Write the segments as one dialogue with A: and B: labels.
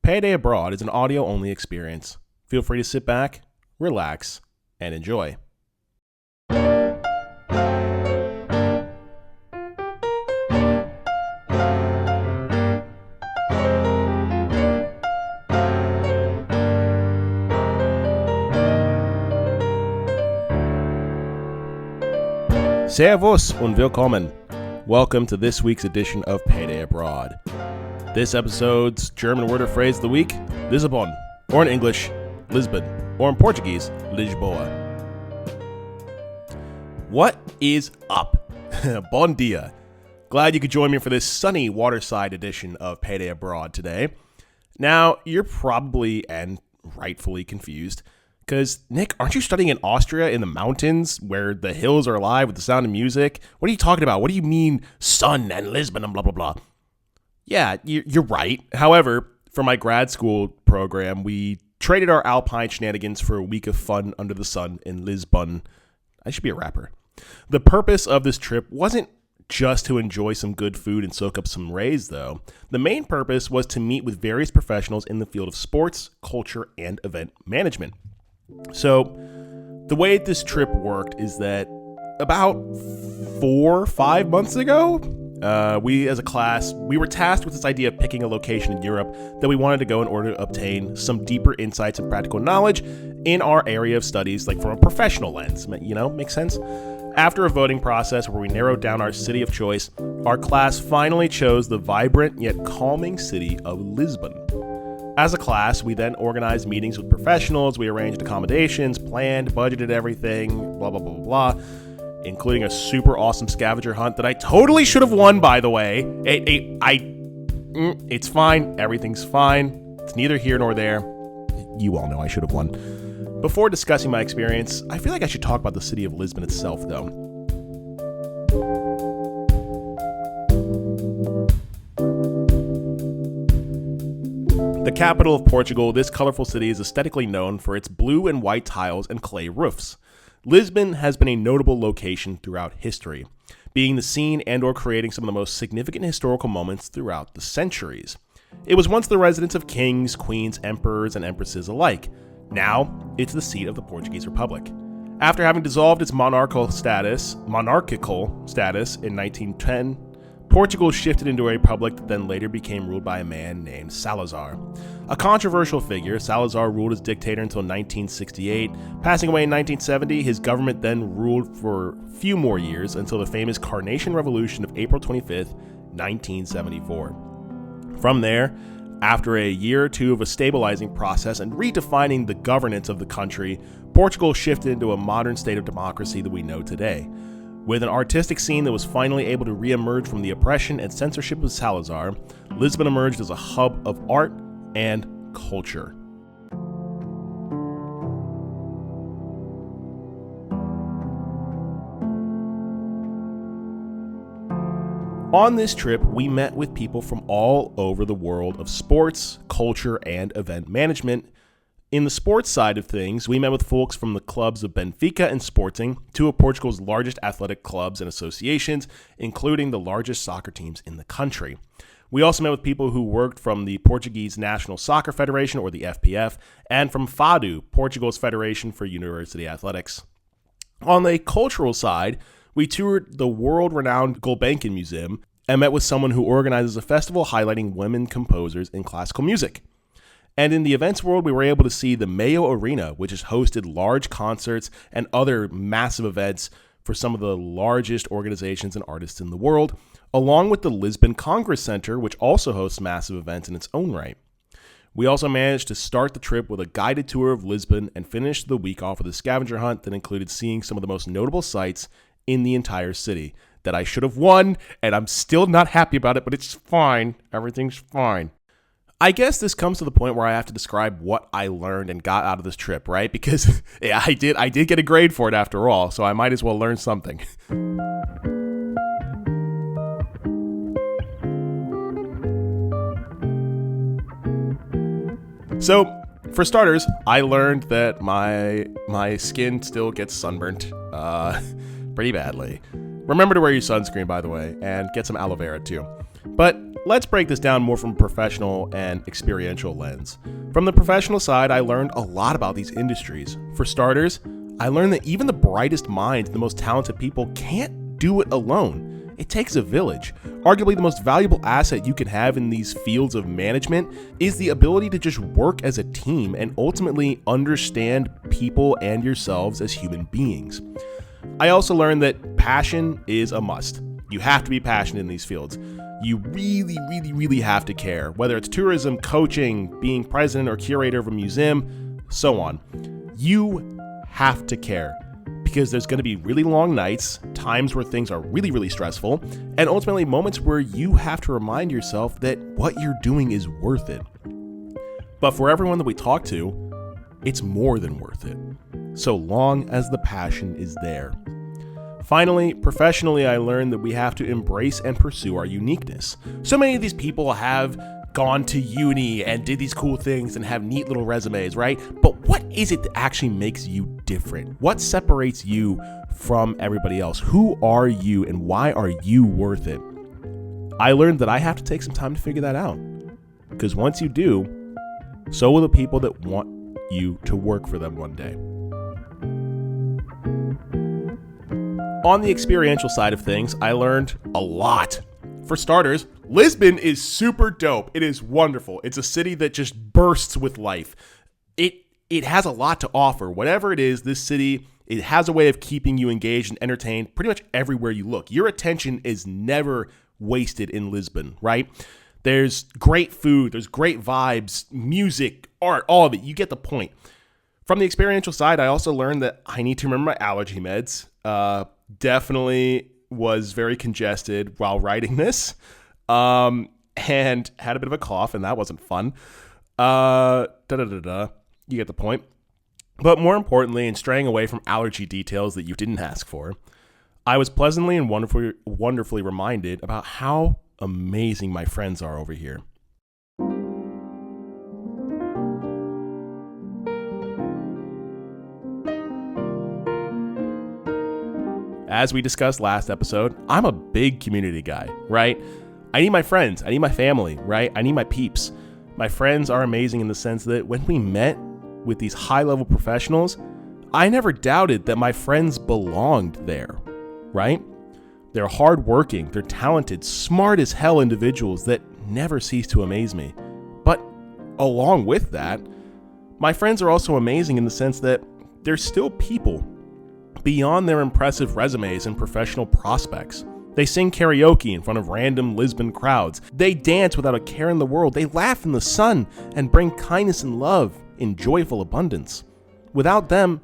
A: PayDay Abroad is an audio-only experience. Feel free to sit back, relax, and enjoy. Servus und willkommen. Welcome to this week's edition of PayDay Abroad. This episode's German word or phrase of the week, Lisbon, or in English, Lisbon, or in Portuguese, Lisboa. What is up? Bon dia. Glad you could join me for this sunny waterside edition of PayDay Abroad today. Now, you're probably and rightfully confused, because, Nick, aren't you studying in Austria in the mountains where the hills are alive with the sound of music? What are you talking about? What do you mean sun and Lisbon and blah, blah, blah? Yeah, you're right. However, for my grad school program, we traded our alpine shenanigans for a week of fun under the sun in Lisbon. I should be a rapper. The purpose of this trip wasn't just to enjoy some good food and soak up some rays, though. The main purpose was to meet with various professionals in the field of sports, culture, and event management. So, the way this trip worked is that about 4 or 5 months ago, we as a class, we were tasked with this idea of picking a location in Europe that we wanted to go in order to obtain some deeper insights and practical knowledge in our area of studies, like from a professional lens. You know, makes sense? After a voting process where we narrowed down our city of choice, our class finally chose the vibrant yet calming city of Lisbon. As a class, we then organized meetings with professionals, we arranged accommodations, planned, budgeted everything, blah, blah, blah, blah, blah, including a super awesome scavenger hunt that I totally should have won, by the way. It's fine. Everything's fine. It's neither here nor there. You all know I should have won. Before discussing my experience, I feel like I should talk about the city of Lisbon itself, though. The capital of Portugal, this colorful city is aesthetically known for its blue and white tiles and clay roofs. Lisbon has been a notable location throughout history, being the scene and or creating some of the most significant historical moments throughout the centuries. It was once the residence of kings, queens, emperors, and empresses alike. Now, it's the seat of the Portuguese Republic. After having dissolved its monarchical status in 1910, Portugal shifted into a republic that then later became ruled by a man named Salazar. A controversial figure, Salazar ruled as dictator until 1968. Passing away in 1970, his government then ruled for a few more years until the famous Carnation Revolution of April 25th, 1974. From there, after a year or two of a stabilizing process and redefining the governance of the country, Portugal shifted into a modern state of democracy that we know today. With an artistic scene that was finally able to re-emerge from the oppression and censorship of Salazar, Lisbon emerged as a hub of art and culture. On this trip, we met with people from all over the world of sports, culture, and event management. In the sports side of things, we met with folks from the clubs of Benfica and Sporting, two of Portugal's largest athletic clubs and associations, including the largest soccer teams in the country. We also met with people who worked from the Portuguese National Soccer Federation, or the FPF, and from FADU, Portugal's Federation for University Athletics. On the cultural side, we toured the world-renowned Gulbenkian Museum and met with someone who organizes a festival highlighting women composers in classical music. And in the events world, we were able to see the Mayo Arena, which has hosted large concerts and other massive events for some of the largest organizations and artists in the world, along with the Lisbon Congress Center, which also hosts massive events in its own right. We also managed to start the trip with a guided tour of Lisbon and finish the week off with a scavenger hunt that included seeing some of the most notable sights in the entire city that I should have won, and I'm still not happy about it, but it's fine. Everything's fine. I guess this comes to the point where I have to describe what I learned and got out of this trip, right? Because yeah, I did get a grade for it after all, so I might as well learn something. So, for starters, I learned that my skin still gets sunburnt pretty badly. Remember to wear your sunscreen, by the way, and get some aloe vera too. But let's break this down more from a professional and experiential lens. From the professional side, I learned a lot about these industries. For starters, I learned that even the brightest minds, the most talented people can't do it alone. It takes a village. Arguably the most valuable asset you can have in these fields of management is the ability to just work as a team and ultimately understand people and yourselves as human beings. I also learned that passion is a must. You have to be passionate in these fields. You really have to care, whether it's tourism, coaching, being president or curator of a museum, so on. You have to care because there's going to be really long nights, times where things are really stressful, and ultimately moments where you have to remind yourself that what you're doing is worth it. But for everyone that we talk to, it's more than worth it, so long as the passion is there. Finally, professionally, I learned that we have to embrace and pursue our uniqueness. So many of these people have gone to uni and did these cool things and have neat little resumes, right? But what is it that actually makes you different? What separates you from everybody else? Who are you and why are you worth it? I learned that I have to take some time to figure that out. Because once you do, so will the people that want you to work for them one day. On the experiential side of things, I learned a lot. For starters, Lisbon is super dope. It is wonderful. It's a city that just bursts with life. It has a lot to offer. Whatever it is, this city, it has a way of keeping you engaged and entertained pretty much everywhere you look. Your attention is never wasted in Lisbon, right? There's great food, there's great vibes, music, art, all of it. You get the point. From the experiential side, I also learned that I need to remember my allergy meds. Definitely was very congested while writing this, and had a bit of a cough, and that wasn't fun. You get the point. But more importantly, in straying away from allergy details that you didn't ask for, I was pleasantly and wonderfully reminded about how amazing my friends are over here. As we discussed last episode, I'm a big community guy, right? I need my friends. I need my family, right? I need my peeps. My friends are amazing in the sense that when we met with these high-level professionals, I never doubted that my friends belonged there, right? They're hardworking, they're talented, smart as hell individuals that never cease to amaze me. But along with that, my friends are also amazing in the sense that they're still people beyond their impressive resumes and professional prospects. They sing karaoke in front of random Lisbon crowds. They dance without a care in the world. They laugh in the sun and bring kindness and love in joyful abundance. Without them,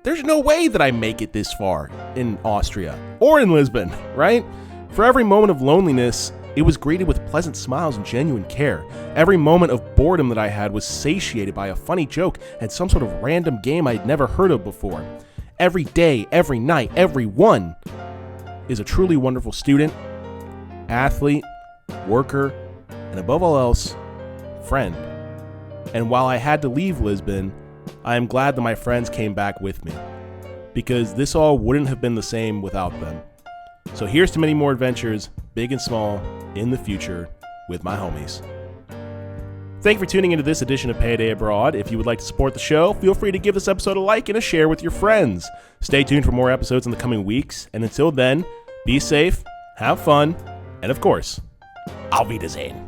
A: there's no way that I make it this far in Austria or in Lisbon, right? For every moment of loneliness, it was greeted with pleasant smiles and genuine care. Every moment of boredom that I had was satiated by a funny joke and some sort of random game I'd never heard of before. Every day, every night, everyone is a truly wonderful student, athlete, worker, and above all else, friend. And while I had to leave Lisbon, I am glad that my friends came back with me, because this all wouldn't have been the same without them. So here's to many more adventures, big and small, in the future with my homies. Thank you for tuning into this edition of PayDay Abroad. If you would like to support the show, feel free to give this episode a like and a share with your friends. Stay tuned for more episodes in the coming weeks, and until then, be safe, have fun, and of course, auf Wiedersehen.